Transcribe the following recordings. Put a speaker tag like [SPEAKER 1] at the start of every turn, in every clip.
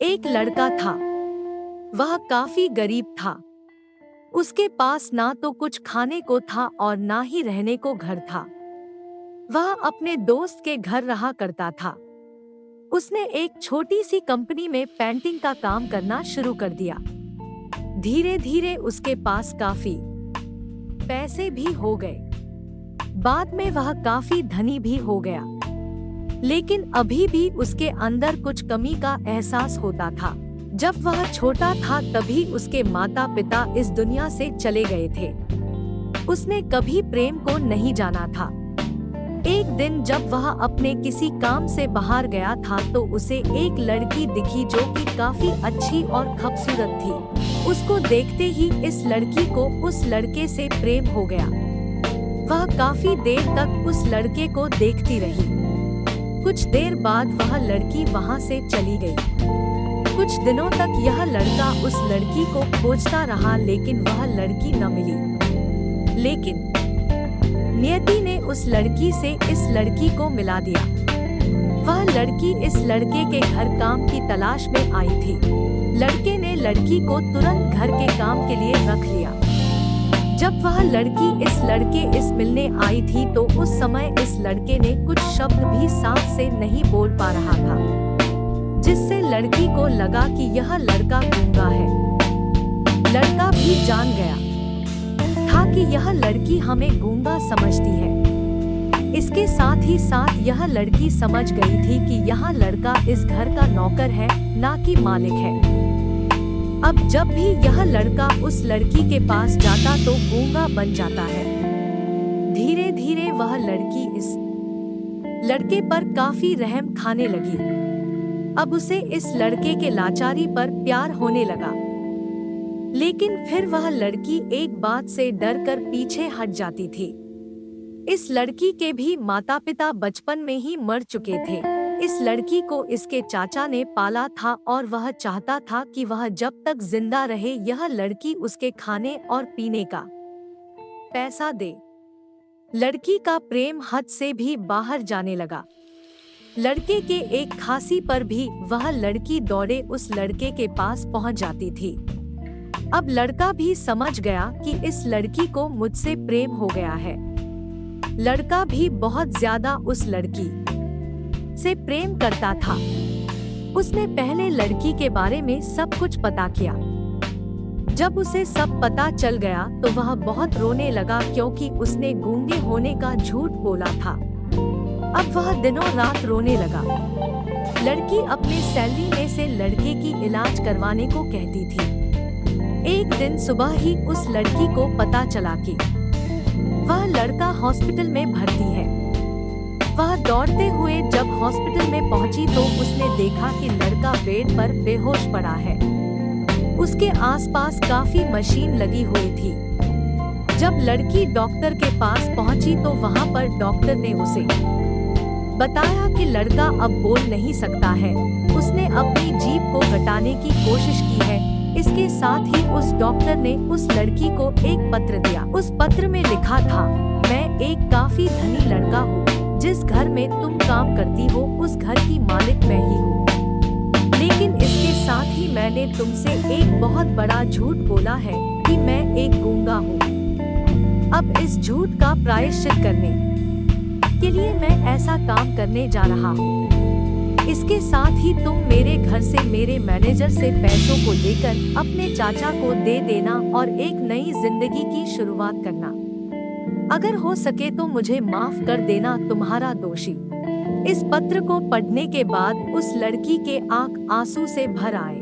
[SPEAKER 1] एक लड़का था। वह काफी गरीब था। उसके पास ना तो कुछ खाने को था और ना ही रहने को घर था। वह अपने दोस्त के घर रहा करता था। उसने एक छोटी सी कंपनी में पेंटिंग का काम करना शुरू कर दिया। धीरे धीरे उसके पास काफी पैसे भी हो गए। बाद में वह काफी धनी भी हो गया। लेकिन अभी भी उसके अंदर कुछ कमी का एहसास होता था। जब वह छोटा था तभी उसके माता पिता इस दुनिया से चले गए थे। उसने कभी प्रेम को नहीं जाना था। एक दिन जब वह अपने किसी काम से बाहर गया था तो उसे एक लड़की दिखी जो कि काफी अच्छी और खूबसूरत थी। उसको देखते ही इस लड़की को उस लड़के से प्रेम हो गया। वह काफी देर तक उस लड़के को देखती रही। कुछ देर बाद वह लड़की वहां से चली गई। कुछ दिनों तक यह लड़का उस लड़की को खोजता रहा लेकिन वह लड़की न मिली। लेकिन नियति ने उस लड़की से इस लड़की को मिला दिया। वह लड़की इस लड़के के घर काम की तलाश में आई थी। लड़के ने लड़की को तुरंत घर के काम के लिए रख लिया। जब वह लड़की इस लड़के से मिलने आई थी तो उस समय इस लड़के ने कुछ शब्द भी साफ से नहीं बोल पा रहा था, जिससे लड़की को लगा कि यह लड़का गूंगा है। लड़का भी जान गया था कि यह लड़की हमें गूंगा समझती है। इसके साथ ही साथ यह लड़की समझ गई थी कि यह लड़का इस घर का नौकर है, ना कि मालिक है। अब जब भी यह लड़का उस लड़की के पास जाता तो गूंगा बन जाता है। धीरे धीरे वह लड़की इस लड़के पर काफी रहम खाने लगी। अब उसे इस लड़के के लाचारी पर प्यार होने लगा। लेकिन फिर वह लड़की एक बात से डरकर पीछे हट जाती थी। इस लड़की के भी माता पिता बचपन में ही मर चुके थे। इस लड़की को इसके चाचा ने पाला था और वह चाहता था कि वह जब तक जिंदा रहे यह लड़की उसके खाने और पीने का पैसा दे। लड़की का प्रेम हद से भी बाहर जाने लगा। लड़के के एक खांसी पर भी वह लड़की दौड़े उस लड़के के पास पहुंच जाती थी। अब लड़का भी समझ गया कि इस लड़की को मुझसे प्रेम हो गया है। लड़का भी बहुत ज्यादा उस लड़की से प्रेम करता था। उसने पहले लड़की के बारे में सब कुछ पता किया। जब उसे सब पता चल गया तो वह बहुत रोने लगा क्योंकि उसने गूंगे होने का झूठ बोला था। अब वह दिनों रात रोने लगा। लड़की अपने सैलरी में से लड़के की इलाज करवाने को कहती थी। एक दिन सुबह ही उस लड़की को पता चला कि वह लड़का हॉस्पिटल में भर्ती है। वह दौड़ते हुए जब हॉस्पिटल में पहुंची तो उसने देखा कि लड़का बेड पर बेहोश पड़ा है। उसके आसपास काफी मशीन लगी हुई थी। जब लड़की डॉक्टर के पास पहुंची तो वहां पर डॉक्टर ने उसे बताया कि लड़का अब बोल नहीं सकता है। उसने अपनी जीभ को घटाने की कोशिश की है। इसके साथ ही उस डॉक्टर ने उस लड़की को एक पत्र दिया। उस पत्र में लिखा था, मैं एक काफी धनी लड़का हूँ। जिस घर में तुम काम करती हो उस घर की मालिक मैं ही हूँ। लेकिन इसके साथ ही मैंने तुमसे एक बहुत बड़ा झूठ बोला है कि मैं एक गूंगा हूँ। अब इस झूठ का प्रायश्चित करने के लिए मैं ऐसा काम करने जा रहा हूँ। इसके साथ ही तुम मेरे घर से मेरे मैनेजर से पैसों को लेकर अपने चाचा को दे देना और एक नई जिंदगी की शुरुआत करना। अगर हो सके तो मुझे माफ कर देना, तुम्हारा दोषी। इस पत्र को पढ़ने के बाद उस लड़की के आंख आंसू से भर आए।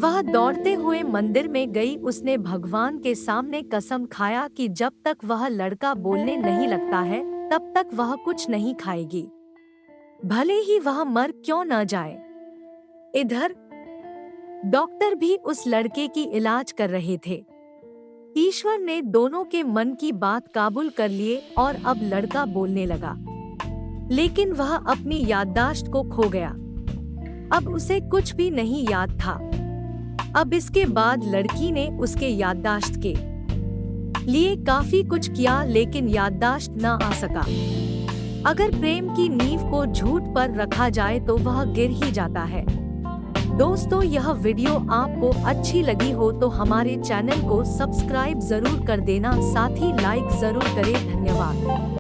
[SPEAKER 1] वह दौड़ते हुए मंदिर में गई। उसने भगवान के सामने कसम खाया कि जब तक वह लड़का बोलने नहीं लगता है तब तक वह कुछ नहीं खाएगी, भले ही वह मर क्यों न जाए। इधर डॉक्टर भी उस लड़के की इलाज कर रहे थे। ईश्वर ने दोनों के मन की बात काबूल कर लिए और अब लड़का बोलने लगा। लेकिन वह अपनी याददाश्त को खो गया। अब उसे कुछ भी नहीं याद था। अब इसके बाद लड़की ने उसके याददाश्त के लिए काफी कुछ किया लेकिन याददाश्त न आ सका। अगर प्रेम की नींव को झूठ पर रखा जाए तो वह गिर ही जाता है। दोस्तों, यह वीडियो आपको अच्छी लगी हो तो हमारे चैनल को सब्सक्राइब जरूर कर देना, साथ ही लाइक जरूर करें। धन्यवाद।